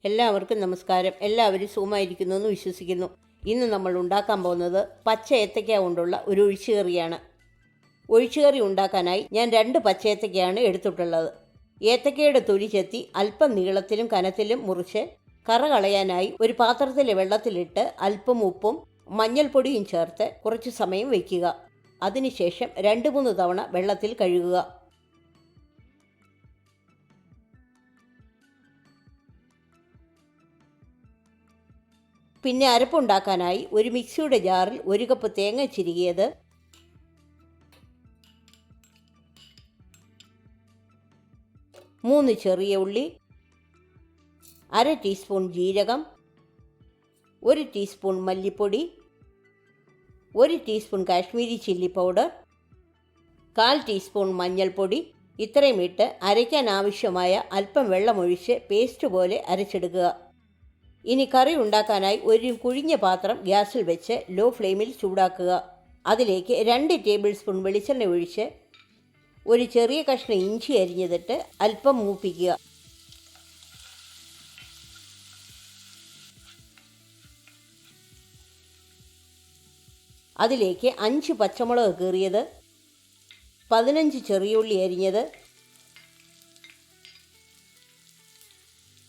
എല്ലാവർക്കും നമസ്കാരം. എല്ലാവരും സുഖമായിരിക്കുന്നു എന്ന് വിശ്വസിക്കുന്നു. ഇന്ന് നമ്മൾ ഉണ്ടാക്കാൻ പോകുന്നത് പച്ച ഏത്തയ്ക്ക കൊണ്ടുള്ള ഒരു ഒഴിച്ചുകറിയാണ്. ഒഴിച്ചുകറി ഉണ്ടാക്കാനായി ഞാൻ 2 പച്ച ഏത്തയ്ക്കയാണ് എടുത്തിട്ടുള്ളത്. ഏത്തയ്ക്കയുടെ തൊലി ചെത്തി അല്പം നീളത്തിലും കനത്തിലും മുറിച്ച് കറ കളയാനായി ഒരു പാത്രത്തിലെ വെള്ളത്തിലിട്ട് അല്പം ഉപ്പും മഞ്ഞൾപ്പൊടിയും ചേർത്ത് കുറച്ച് സമയം വയ്ക്കുക. അതിനുശേഷം 2-3 തവണ വെള്ളത്തിൽ കഴുകുക. പിന്നെ അരപ്പുണ്ടാക്കാനായി ഒരു മിക്സിയുടെ ജാറിൽ 1 കപ്പ് തേങ്ങ ചിരുകിയത്, 3 ചെറിയ ഉള്ളി, 1/2 ടീസ്പൂൺ ജീരകം, 1 ടീസ്പൂൺ മല്ലിപ്പൊടി, 1 teaspoon Kashmiri chilli powder, 1/4 teaspoon മഞ്ഞൾപ്പൊടി ഇത്രയും ഇട്ട് അരയ്ക്കാൻ ആവശ്യമായ അല്പം വെള്ളമൊഴിച്ച് പേസ്റ്റ് പോലെ അരച്ചെടുക്കുക. ഇനി കറി ഉണ്ടാക്കാനായി ഒരു കുഴിഞ്ഞ പാത്രം ഗ്യാസിൽ വെച്ച് ലോ ഫ്ലെയിമിൽ ചൂടാക്കുക. അതിലേക്ക് 2 ടേബിൾ സ്പൂൺ വെളിച്ചെണ്ണ ഒഴിച്ച് ഒരു ചെറിയ കഷ്ണം ഇഞ്ചി അരിഞ്ഞതിട്ട് അല്പം മൂപ്പിക്കുക. അതിലേക്ക് 5 പച്ചമുളക് കീറിയത്, 15 ചെറിയുള്ളി അരിഞ്ഞത്,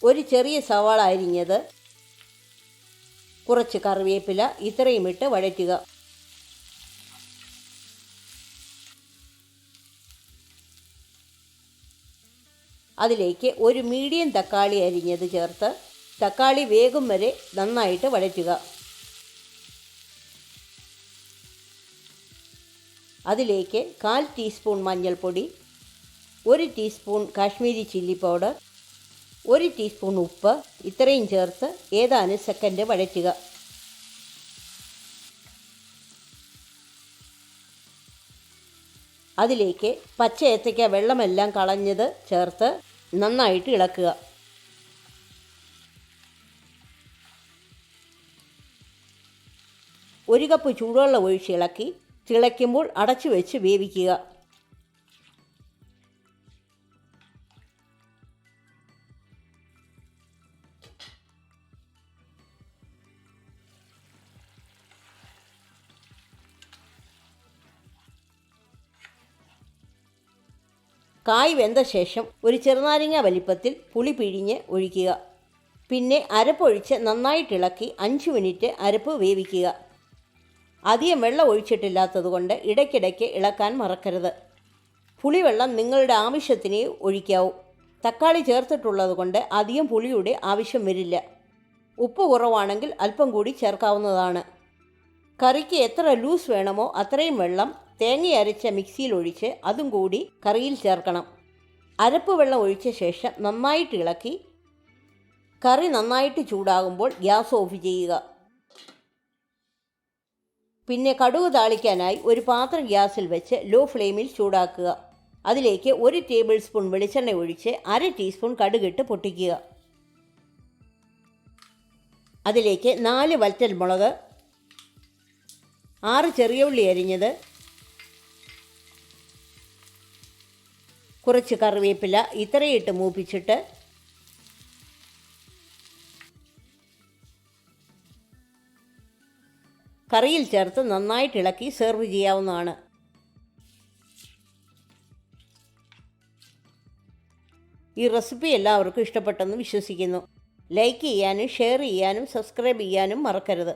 ഒരു ചെറിയ സവാള അരിഞ്ഞത്, കുറച്ച് കറിവേപ്പില ഇത്രയും ഇട്ട് വഴറ്റുക. അതിലേക്ക് ഒരു മീഡിയം തക്കാളി അരിഞ്ഞത് ചേർത്ത് തക്കാളി വേഗം വരെ നന്നായിട്ട് വഴറ്റുക. അതിലേക്ക് 1/4 ടീസ്പൂൺ മഞ്ഞൾപ്പൊടി, 1 teaspoon Kashmiri chilli powder, 1 teaspoon ഉപ്പ് ഇത്രയും ചേർത്ത് ഏതാനും സെക്കൻഡ് വഴറ്റുക. അതിലേക്ക് പച്ച ഏത്തയ്ക്ക വെള്ളമെല്ലാം കളഞ്ഞത് ചേർത്ത് നന്നായിട്ട് ഇളക്കുക. ഒരു കപ്പ് ചൂടുവെള്ളം ഒഴിച്ച് ഇളക്കി തിളയ്ക്കുമ്പോൾ അടച്ചു വെച്ച് വേവിക്കുക. കായ് വെന്ത ശേഷം ഒരു ചെറുനാരങ്ങ വലിപ്പത്തിൽ പുളി പിഴിഞ്ഞ് ഒഴിക്കുക. പിന്നെ അരപ്പൊഴിച്ച് നന്നായിട്ടിളക്കി 5 മിനിറ്റ് അരപ്പ് വേവിക്കുക. അധികം വെള്ളം ഒഴിച്ചിട്ടില്ലാത്തതുകൊണ്ട് ഇടയ്ക്കിടയ്ക്ക് ഇളക്കാൻ മറക്കരുത്. പുളിവെള്ളം നിങ്ങളുടെ ആവശ്യത്തിന് ഒഴിക്കാവൂ. തക്കാളി ചേർത്തിട്ടുള്ളത് കൊണ്ട് അധികം പുളിയുടെ ആവശ്യം വരില്ല. ഉപ്പ് കുറവാണെങ്കിൽ അല്പം കൂടി ചേർക്കാവുന്നതാണ്. കറിക്ക് എത്ര ലൂസ് വേണമോ അത്രയും വെള്ളം തേങ്ങ അരച്ച മിക്സിയിൽ ഒഴിച്ച് അതും കൂടി കറിയിൽ ചേർക്കണം. അരപ്പ് വെള്ളം ഒഴിച്ച ശേഷം നന്നായിട്ട് ഇളക്കി കറി നന്നായിട്ട് ചൂടാകുമ്പോൾ ഗ്യാസ് ഓഫ് ചെയ്യുക. പിന്നെ കടുക് താളിക്കാനായി ഒരു പാത്രം ഗ്യാസിൽ വെച്ച് ലോ ഫ്ലെയിമിൽ ചൂടാക്കുക. അതിലേക്ക് 1 ടേബിൾ സ്പൂൺ വെളിച്ചെണ്ണ ഒഴിച്ച് 1/2 ടീസ്പൂൺ കടുകിട്ട് പൊട്ടിക്കുക. അതിലേക്ക് 4 വറ്റൽ മുളക്, 6 ചെറിയ ഉള്ളി അരിഞ്ഞത്, കുറച്ച് കറിവേപ്പില ഇത്രയിട്ട് മൂപ്പിച്ചിട്ട് കറിയിൽ ചേർത്ത് നന്നായിട്ട് ഇളക്കി സെർവ് ചെയ്യാവുന്നതാണ്. ഈ റെസിപ്പി എല്ലാവർക്കും ഇഷ്ടപ്പെട്ടെന്ന് വിശ്വസിക്കുന്നു. ലൈക്ക് ചെയ്യാനും ഷെയർ ചെയ്യാനും സബ്സ്ക്രൈബ് ചെയ്യാനും മറക്കരുത്.